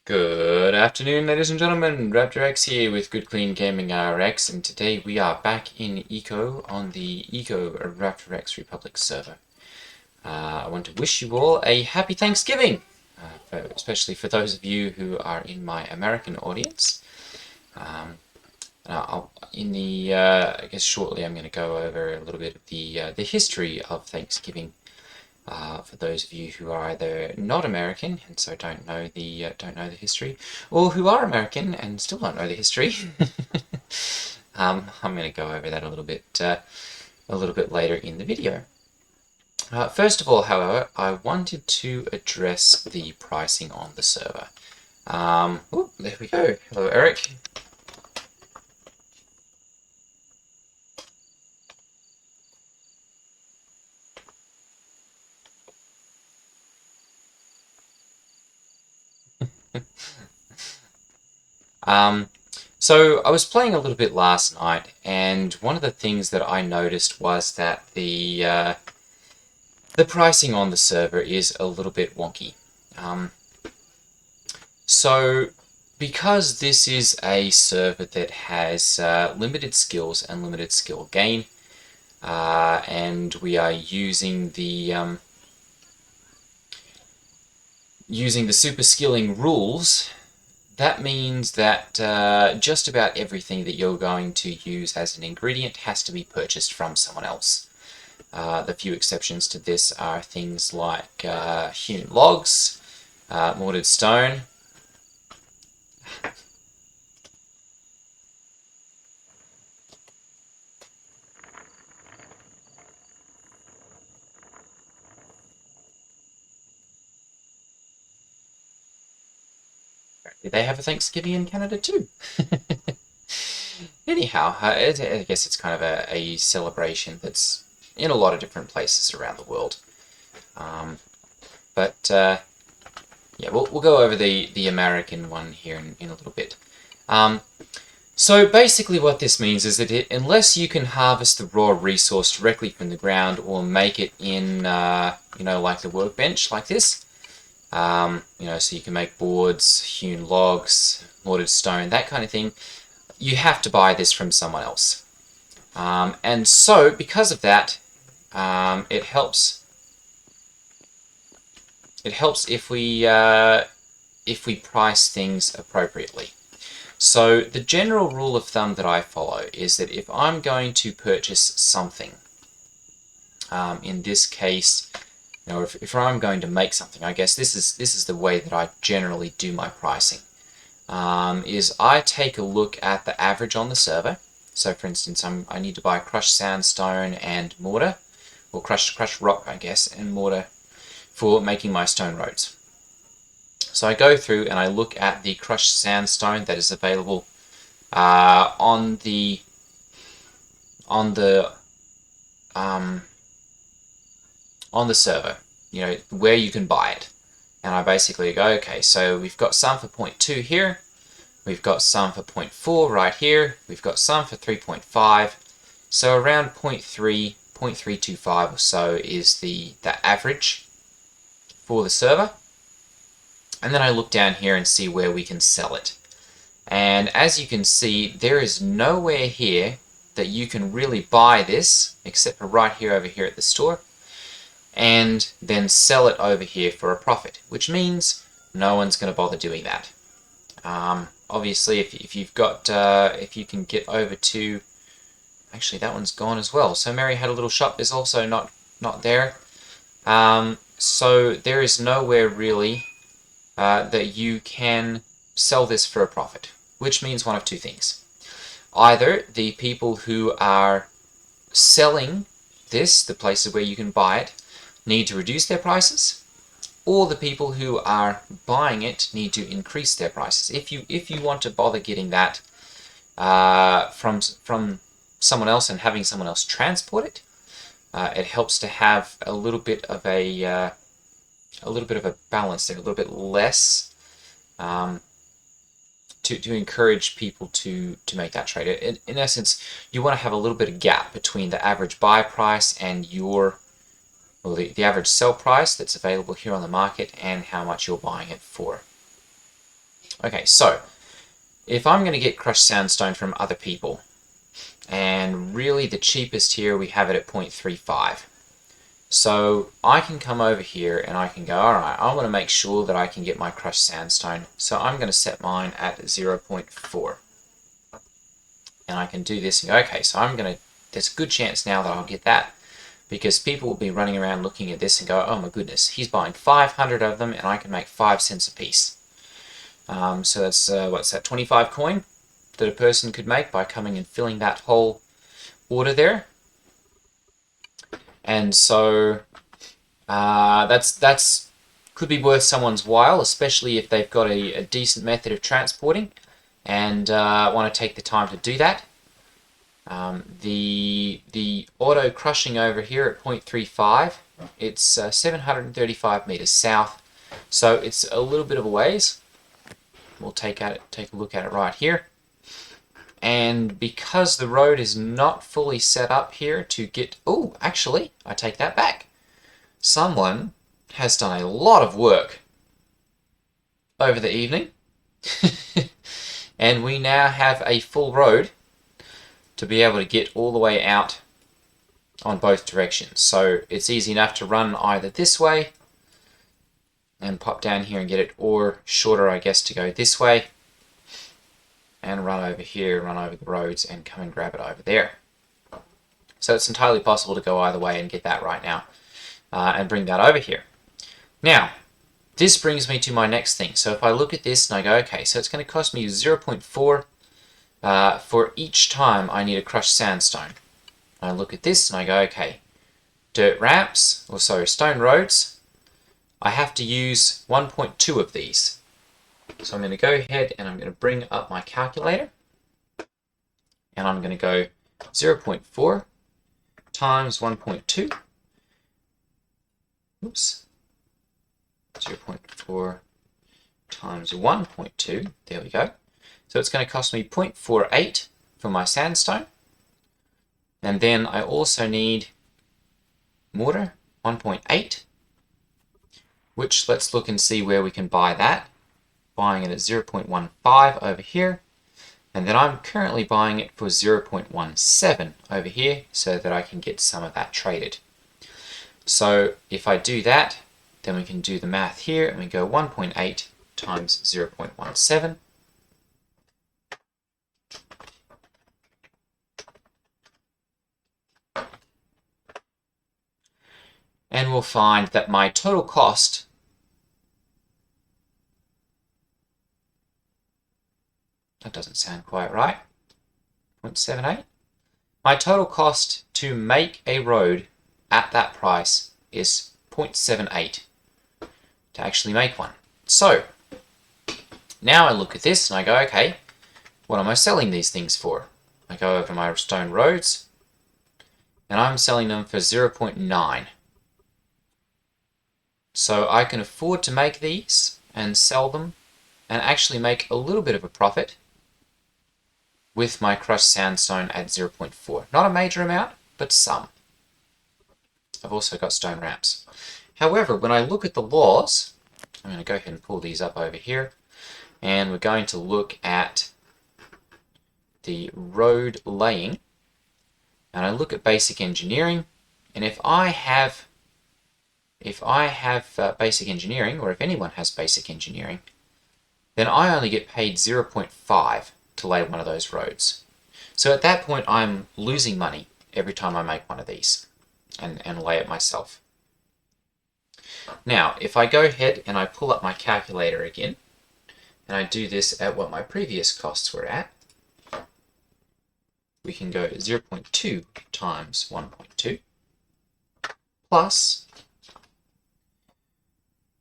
Good afternoon, ladies and gentlemen. Raptor X here with Good Clean Gaming RX, and today we are back in Eco on the Eco Raptor X Republic server. I want to wish you all a happy Thanksgiving, especially for those of you who are in my American audience. I guess shortly I'm going to go over a little bit of the history of Thanksgiving. For those of you who are either not American and so don't know the history, or who are American and still don't know the history, I'm going to go over that a little bit later in the video. First of all, however, I wanted to address the pricing on the server. There we go. Hello, Eric. So I was playing a little bit last night, and one of the things that I noticed was that the pricing on the server is a little bit wonky. So because this is a server that has limited skills and limited skill gain, and we are using the super skilling rules, that means that just about everything that you're going to use as an ingredient has to be purchased from someone else. The few exceptions to this are things like hewn logs, mortared stone. They have a Thanksgiving in Canada too. Anyhow, I guess it's kind of a celebration that's in a lot of different places around the world. Yeah, we'll go over the American one here in a little bit. So basically what this means is that unless you can harvest the raw resource directly from the ground or make it in, like the workbench like this, so you can make boards, hewn logs, mortared stone, that kind of thing, you have to buy this from someone else. And so, because of that, it helps if we price things appropriately. So the general rule of thumb that I follow is that if I'm going to purchase something, in this case, if I'm going to make something, I guess this is the way that I generally do my pricing. Is I take a look at the average on the server. So for instance, I need to buy crushed sandstone and mortar, or crushed rock, I guess, and mortar for making my stone roads. So I go through and I look at the crushed sandstone that is available on the server, where you can buy it. And I basically go, okay, so we've got some for 0.2 here, we've got some for 0.4 right here, we've got some for 3.5, so around 0.3, 0.325 or so is the average for the server. And then I look down here and see where we can sell it. And as you can see, there is nowhere here that you can really buy this, except for right here over here at the store, and then sell it over here for a profit, which means no one's going to bother doing that. Obviously, if you've got, if you can get over to, actually that one's gone as well. So Mary had a little shop is also not there. So there is nowhere really that you can sell this for a profit, which means one of two things. Either the people who are selling this, the places where you can buy it, need to reduce their prices, or the people who are buying it need to increase their prices. If you want to bother getting that from someone else and having someone else transport it, it helps to have a little bit of a balance there, a little bit less, to encourage people to make that trade. In essence, you want to have a little bit of gap between the average buy price and the average sell price that's available here on the market and how much you're buying it for. Okay, so if I'm going to get crushed sandstone from other people, and really the cheapest here, we have it at 0.35. So I can come over here and I can go, alright, I want to make sure that I can get my crushed sandstone. So I'm going to set mine at 0.4. And I can do this and go, okay, so there's a good chance now that I'll get that. Because people will be running around looking at this and go, oh my goodness, he's buying 500 of them and I can make 5 cents a piece. So that's, what's that, 25 coin that a person could make by coming and filling that whole order there. And so that's could be worth someone's while, especially if they've got a decent method of transporting and want to take the time to do that. The auto crushing over here at 0.35, it's 735 meters south, so it's a little bit of a ways. We'll take a look at it right here. And because the road is not fully set up here to get... Oh, actually, I take that back. Someone has done a lot of work over the evening. And we now have a full road to be able to get all the way out on both directions. So it's easy enough to run either this way and pop down here and get it, or shorter, I guess, to go this way and run over here, run over the roads and come and grab it over there. So it's entirely possible to go either way and get that right now and bring that over here. Now, this brings me to my next thing. So if I look at this and I go, okay, so it's going to cost me 0.4 for each time I need a crushed sandstone. I look at this and I go, okay, dirt ramps, or sorry, stone roads, I have to use 1.2 of these. So I'm going to go ahead and I'm going to bring up my calculator and I'm going to go 0.4 times 1.2. Oops. 0.4 times 1.2. There we go. So it's going to cost me 0.48 for my sandstone. And then I also need mortar, 1.8, which let's look and see where we can buy that. Buying it at 0.15 over here. And then I'm currently buying it for 0.17 over here so that I can get some of that traded. So if I do that, then we can do the math here and we go 1.8 times 0.17. And we'll find that my total cost that doesn't sound quite right. 0.78. My total cost to make a road at that price is 0.78 to actually make one. So now I look at this and I go, okay, what am I selling these things for? I go over my stone roads and I'm selling them for 0.9. So I can afford to make these and sell them and actually make a little bit of a profit with my crushed sandstone at 0.4. Not a major amount, but some. I've also got stone ramps. However, when I look at the laws, I'm going to go ahead and pull these up over here, and we're going to look at the road laying, and I look at basic engineering, and if I have basic engineering, or if anyone has basic engineering, then I only get paid 0.5 to lay one of those roads. So at that point, I'm losing money every time I make one of these and lay it myself. Now, if I go ahead and I pull up my calculator again, and I do this at what my previous costs were at, we can go 0.2 times 1.2 plus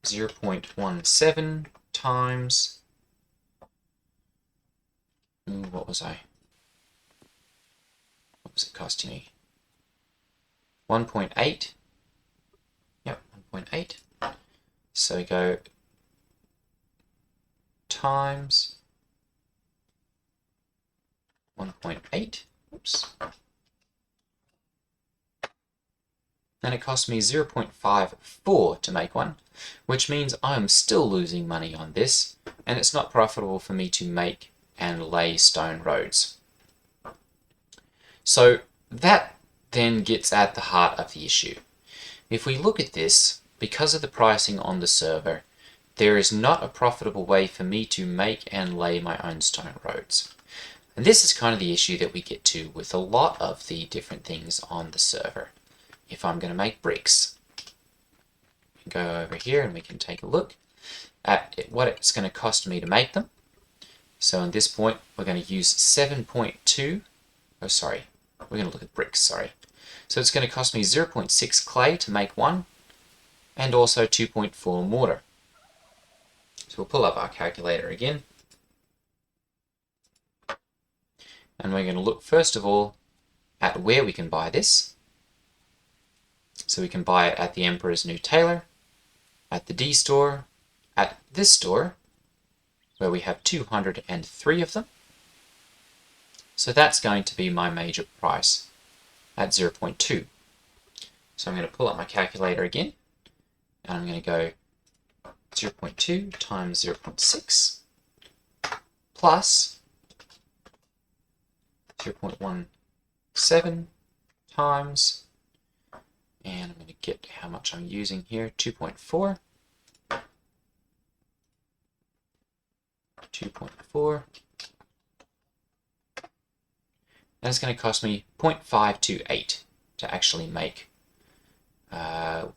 0.17 times, what was it costing me? 1.8. Yep, 1.8. So we go times 1.8. Oops. And it cost me 0.54 to make one, which means I'm still losing money on this, and it's not profitable for me to make and lay stone roads. So that then gets at the heart of the issue. If we look at this, because of the pricing on the server, there is not a profitable way for me to make and lay my own stone roads. And this is kind of the issue that we get to with a lot of the different things on the server. If I'm going to make bricks, go over here and we can take a look at what it's going to cost me to make them. So at this point, we're going to use 7.2, we're going to look at bricks, sorry. So it's going to cost me 0.6 clay to make one, and also 2.4 mortar. So we'll pull up our calculator again. And we're going to look first of all at where we can buy this. So we can buy it at the Emperor's New Tailor, at the D store, at this store, where we have 203 of them. So that's going to be my major price at 0.2. So I'm going to pull up my calculator again, and I'm going to go 0.2 times 0.6 plus 0.17 times, and I'm going to get how much I'm using here, 2.4. 2.4. And it's going to cost me 0.528 to actually make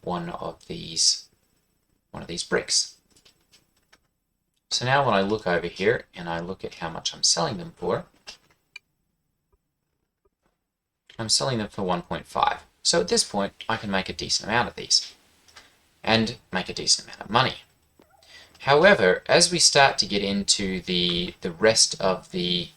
one of these bricks. So now when I look over here and I look at how much I'm selling them for, I'm selling them for 1.5. So at this point I can make a decent amount of these and make a decent amount of money. However, as we start to get into the rest of the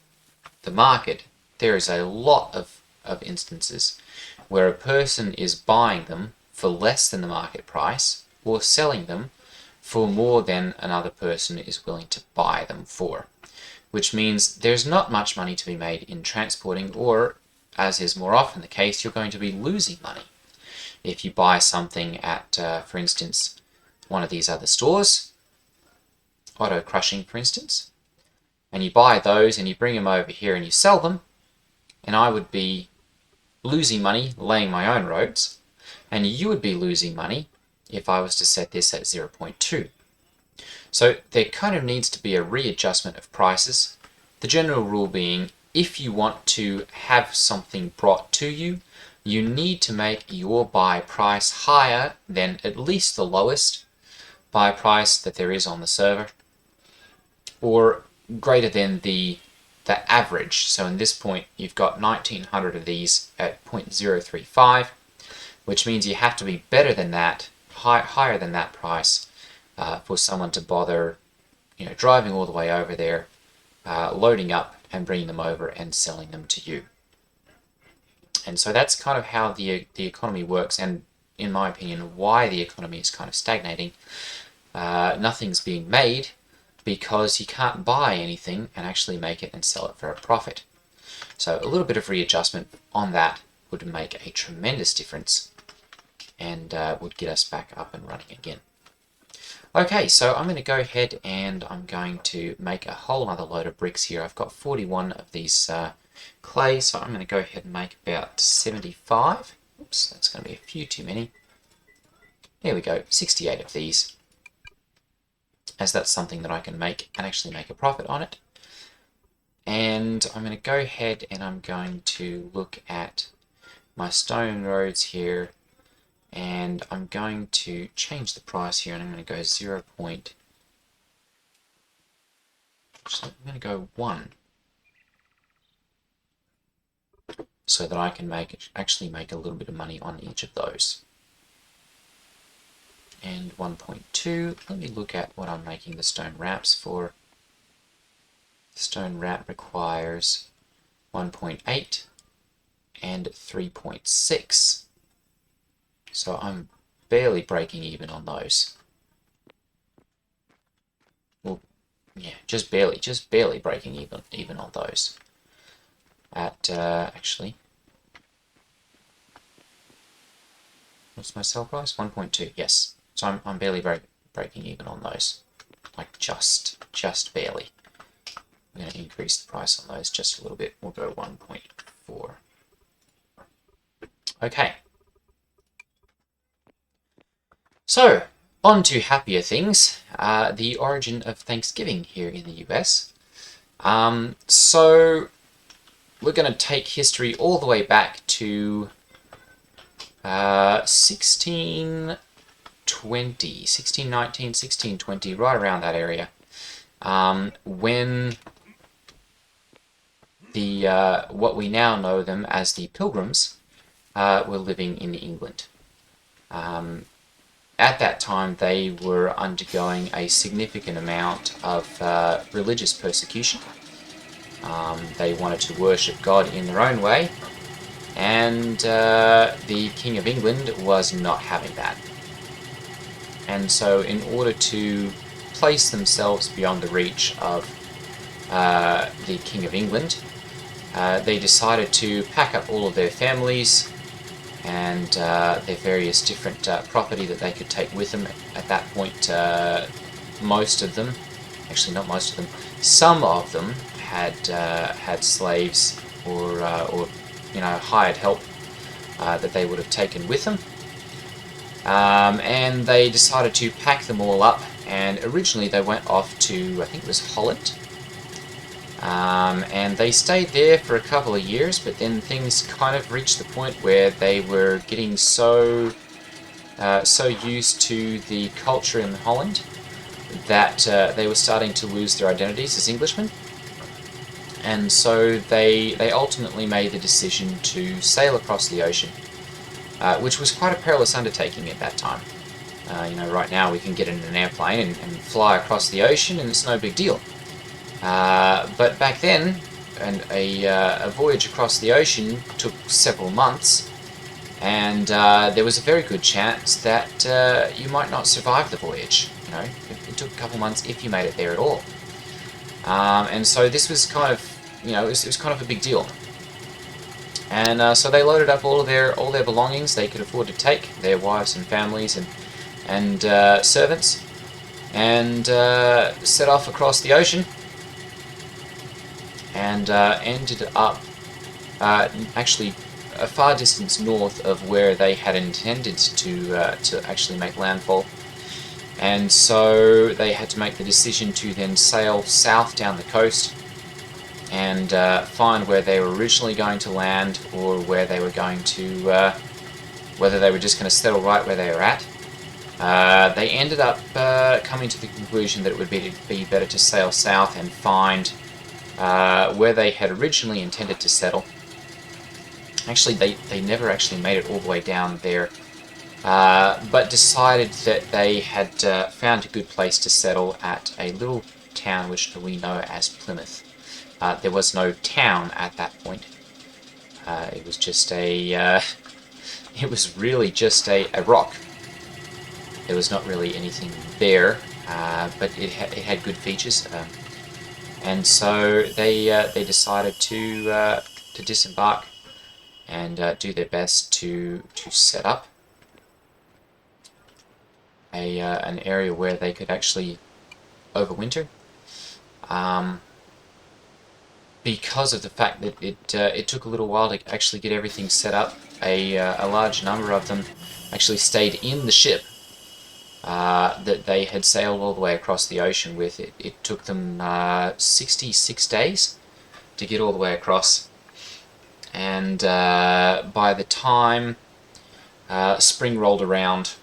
market, there is a lot of instances where a person is buying them for less than the market price or selling them for more than another person is willing to buy them for, which means there's not much money to be made in transporting, or, as is more often the case, you're going to be losing money. If you buy something at, for instance, one of these other stores, Auto Crushing for instance, and you buy those and you bring them over here and you sell them, and I would be losing money laying my own roads, and you would be losing money if I was to set this at 0.2. So there kind of needs to be a readjustment of prices. The general rule being, if you want to have something brought to you, you need to make your buy price higher than at least the lowest buy price that there is on the server, or greater than the average. So in this point, you've got 1900 of these at 0.035, which means you have to be better than that, higher than that price, for someone to bother, driving all the way over there, loading up and bringing them over and selling them to you. And so that's kind of how the economy works, and in my opinion, why the economy is kind of stagnating. Nothing's being made because you can't buy anything and actually make it and sell it for a profit. So a little bit of readjustment on that would make a tremendous difference and would get us back up and running again. Okay, so I'm going to go ahead and I'm going to make a whole other load of bricks here. I've got 41 of these clay, so I'm going to go ahead and make about 75. Oops, that's going to be a few too many. There we go, 68 of these, as that's something that I can make and actually make a profit on it. And I'm going to go ahead and I'm going to look at my stone roads here, and I'm going to change the price here, and I'm going to go 1, so that I can actually make a little bit of money on each of those. And 1.2, let me look at what I'm making the stone wraps for. The stone wrap requires 1.8 and 3.6. So I'm barely breaking even on those. Well, yeah, just barely breaking even on those. At, actually, what's my sell price? 1.2, yes. So I'm barely breaking even on those. Like just. just barely. I'm going to increase the price on those just a little bit. We'll go 1.4. Okay. So, on to happier things. The origin of Thanksgiving here in the US. So, we're going to take history all the way back to 1619, 1620, right around that area, when the what we now know them as the Pilgrims were living in England. At that time, they were undergoing a significant amount of religious persecution. They wanted to worship God in their own way, and the King of England was not having that. And so in order to place themselves beyond the reach of the King of England, they decided to pack up all of their families and their various different property that they could take with them. At that point, most of them, actually not most of them, some of them had slaves or hired help that they would have taken with them. And they decided to pack them all up, and originally they went off to, I think it was Holland, and they stayed there for a couple of years, but then things kind of reached the point where they were getting so used to the culture in Holland that they were starting to lose their identities as Englishmen, and so they ultimately made the decision to sail across the ocean. Which was quite a perilous undertaking at that time. Right now we can get in an airplane and fly across the ocean and it's no big deal. But back then, a voyage across the ocean took several months, and there was a very good chance that you might not survive the voyage. It took a couple months if you made it there at all. And so this was kind of, it was kind of a big deal. And so they loaded up all their belongings they could afford to take, their wives and families and servants, and set off across the ocean, and ended up actually a far distance north of where they had intended to actually make landfall. And so they had to make the decision to then sail south down the coast and find where they were originally going to land, or where they were going to, whether they were just going to settle right where they were at. They ended up coming to the conclusion that it would be better to sail south and find where they had originally intended to settle. Actually, they never actually made it all the way down there, but decided that they had found a good place to settle at a little town which we know as Plymouth. There was no town at that point. It was just it was really just a rock. There was not really anything there, but it had good features, and so they decided to disembark and do their best to set up an area where they could actually overwinter. Because of the fact that it took a little while to actually get everything set up, a large number of them actually stayed in the ship that they had sailed all the way across the ocean with. It took them 66 days to get all the way across, and by the time spring rolled around,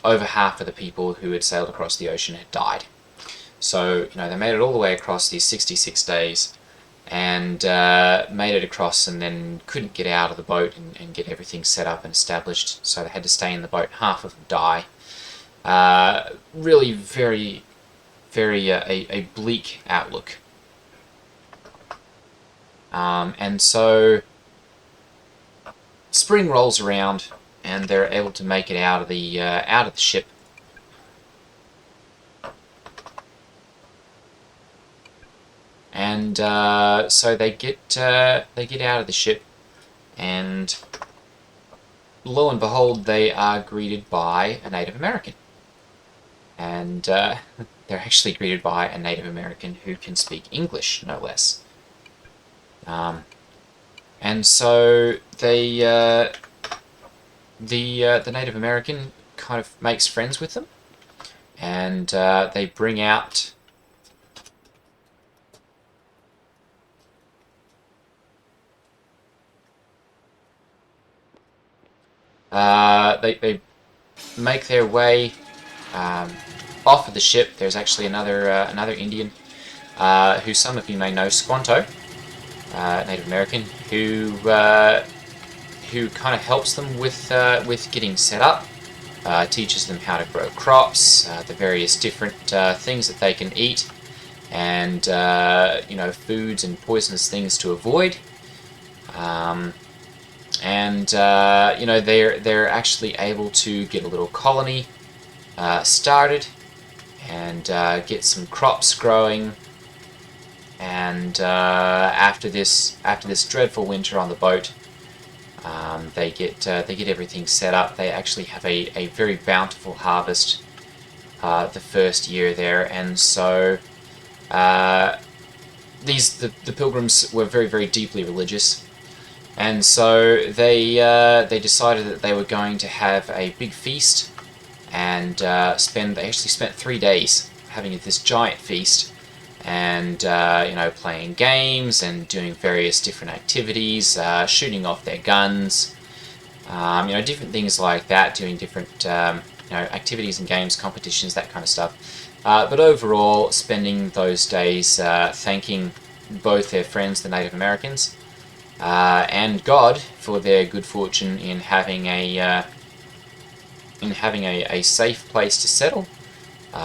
over half of the people who had sailed across the ocean had died. So they made it all the way across these 66 days, and made it across, and then couldn't get out of the boat and get everything set up and established, so they had to stay in the boat. Half of them die. Really very, very a bleak outlook. And so spring rolls around, and they're able to make it out of the ship. And so they get out of the ship, and lo and behold, they are greeted by a Native American. And they're actually greeted by a Native American who can speak English, no less. And so the Native American kind of makes friends with them, and they bring out they make their way off of the ship. There's actually another Indian who some of you may know, Squanto, Native American, who kind of helps them with getting set up, teaches them how to grow crops, the various different things that they can eat, and foods and poisonous things to avoid. They're actually able to get a little colony started and get some crops growing. And after this dreadful winter on the boat, they get everything set up. They actually have a very bountiful harvest the first year there, and so the pilgrims were very, very deeply religious. And so they decided that they were going to have a big feast, and they actually spent 3 days having this giant feast, and playing games and doing various different activities, shooting off their guns, different things like that, doing different activities and games, competitions, that kind of stuff. But overall, spending those days thanking both their friends, the Native Americans, and God for their good fortune in having a safe place to settle.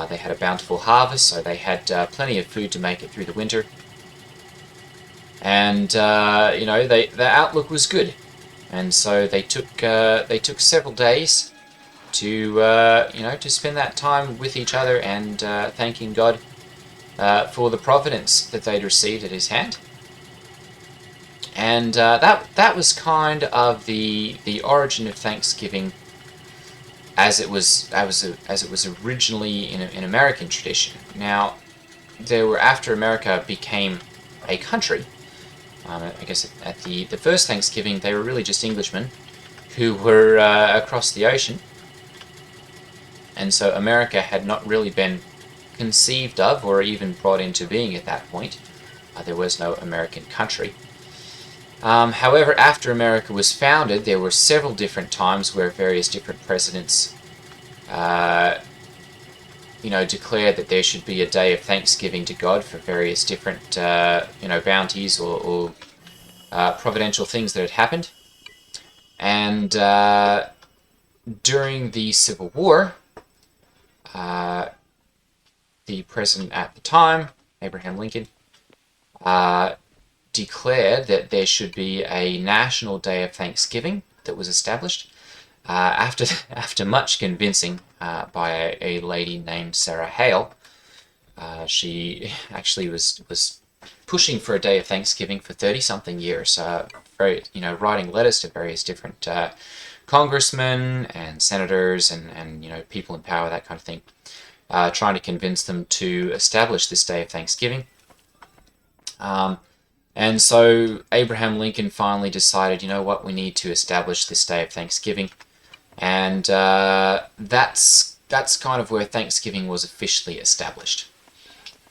They had a bountiful harvest, so they had plenty of food to make it through the winter, and their outlook was good, and so they took several days to spend that time with each other and thanking God for the providence that they'd received at His hand. And that was kind of the origin of Thanksgiving, as it was originally in American tradition. Now, after America became a country, I guess at the first Thanksgiving they were really just Englishmen who were across the ocean, and so America had not really been conceived of or even brought into being at that point. There was no American country. However, after America was founded, there were several different times where various different presidents, declared that there should be a day of thanksgiving to God for various different, bounties or providential things that had happened. And during the Civil War, the president at the time, Abraham Lincoln, declared that there should be a national day of thanksgiving that was established after much convincing by a lady named Sarah Hale. She actually was pushing for a day of thanksgiving for 30-something years, writing letters to various different congressmen and senators and people in power, that kind of thing, trying to convince them to establish this day of thanksgiving. And so Abraham Lincoln finally decided, we need to establish this day of Thanksgiving. And that's kind of where Thanksgiving was officially established,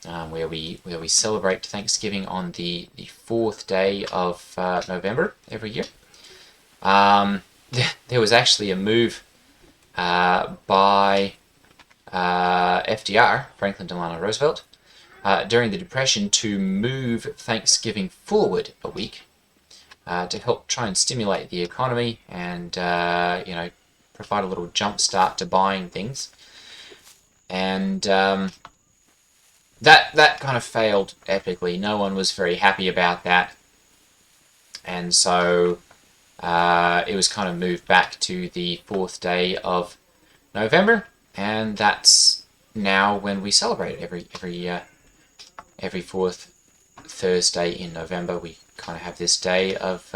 where we celebrate Thanksgiving on the 4th day of November every year. There was actually a move by FDR, Franklin Delano Roosevelt, during the Depression, to move Thanksgiving forward a week to help try and stimulate the economy and provide a little jump start to buying things. And that kind of failed epically. No one was very happy about that, and so it was kind of moved back to the 4th day of November, and that's now when we celebrate it every 4th Thursday in November. We kind of have this day of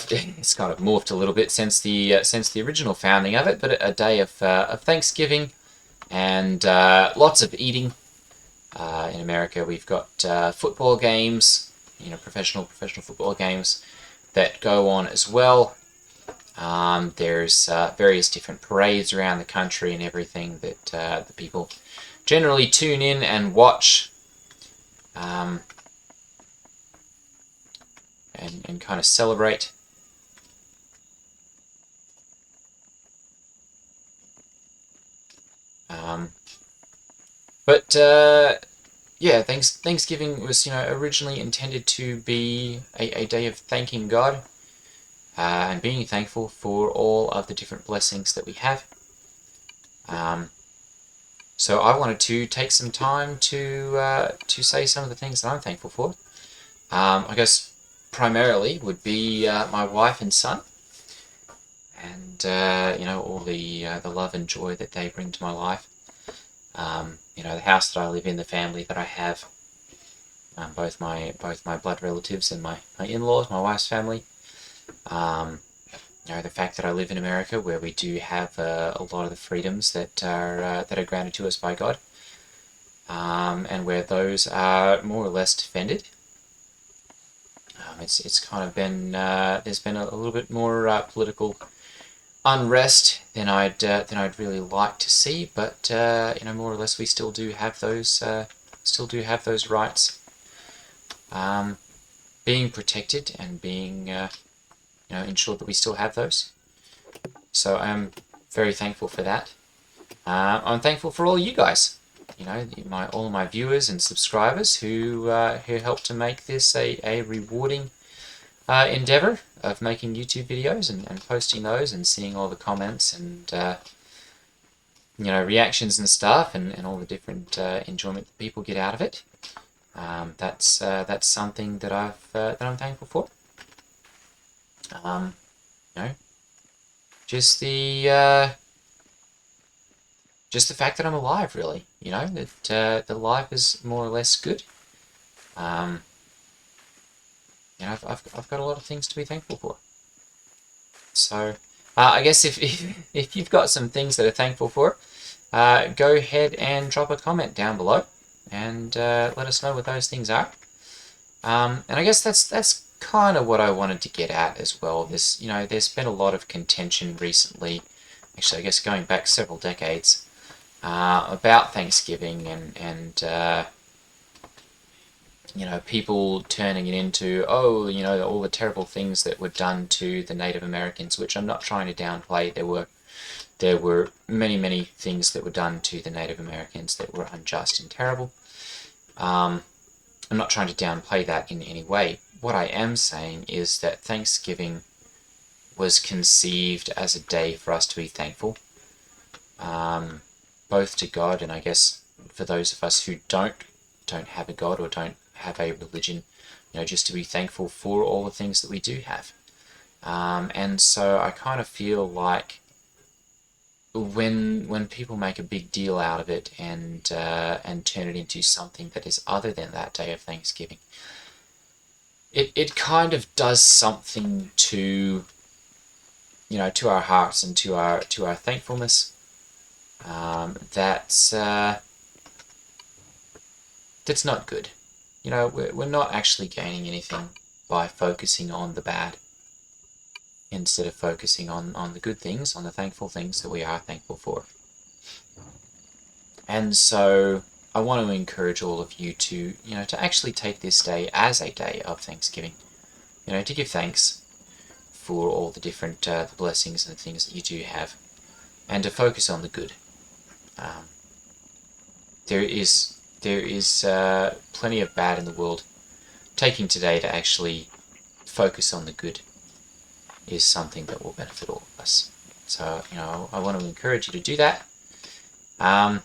it's kind of morphed a little bit since the original founding of it, but a day of Thanksgiving, and lots of eating. In America, we've got football games, professional football games that go on as well. There's various different parades around the country and everything that the people generally tune in and watch, and kind of celebrate. But yeah, Thanksgiving was originally intended to be a day of thanking God and being thankful for all of the different blessings that we have. So I wanted to take some time to say some of the things that I'm thankful for. I guess primarily would be my wife and son, and all the love and joy that they bring to my life. The house that I live in, the family that I have, both my blood relatives and my in-laws, my wife's family. The fact that I live in America, where we do have a lot of the freedoms that are granted to us by God, and where those are more or less defended. It's kind of been there's been a little bit more political unrest than I'd really like to see, but more or less we still do have those rights being protected and being ensured that we still have those. So I'm very thankful for that. I'm thankful for all you guys, all of my viewers and subscribers who helped to make this a rewarding endeavor of making YouTube videos and posting those and seeing all the comments and reactions and stuff and all the different enjoyment that people get out of it. That's something that I'm thankful for. Just the fact that I'm alive, really. That the life is more or less good. I've got a lot of things to be thankful for. So I guess if you've got some things that are thankful for, go ahead and drop a comment down below and let us know what those things are. And I guess that's kind of what I wanted to get at as well. There's been a lot of contention recently, actually I guess going back several decades, about Thanksgiving and people turning it into, all the terrible things that were done to the Native Americans, which I'm not trying to downplay. There were many things that were done to the Native Americans that were unjust and terrible. I'm not trying to downplay that in any way. What I am saying is that Thanksgiving was conceived as a day for us to be thankful, both to God and I guess for those of us who don't have a God or don't have a religion, just to be thankful for all the things that we do have. And so I kind of feel like when people make a big deal out of it and turn it into something that is other than that day of Thanksgiving, it kind of does something to to our hearts and to our thankfulness. That's not good. We're not actually gaining anything by focusing on the bad instead of focusing on the good things, on the thankful things that we are thankful for. And so I want to encourage all of you to actually take this day as a day of Thanksgiving, to give thanks for all the different the blessings and the things that you do have, and to focus on the good. There is plenty of bad in the world. Taking today to actually focus on the good is something that will benefit all of us. So, I want to encourage you to do that. And,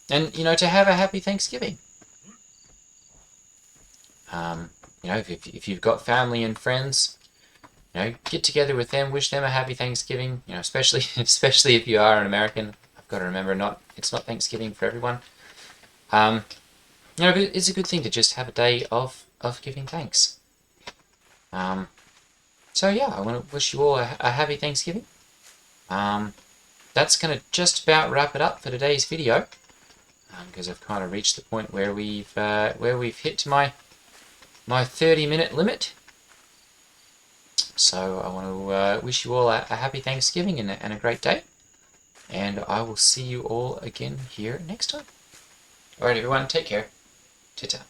to have a happy Thanksgiving. If you've got family and friends, get together with them, wish them a happy Thanksgiving, especially if you are an American. I've got to remember, it's not Thanksgiving for everyone. But it's a good thing to just have a day of giving thanks. So yeah, I want to wish you all a happy Thanksgiving. that's going to just about wrap it up for today's video, because I've kind of reached the point where we've hit my 30-minute limit. So I want to wish you all a happy Thanksgiving and a great day, and I will see you all again here next time. Alright everyone, take care. Ta-ta.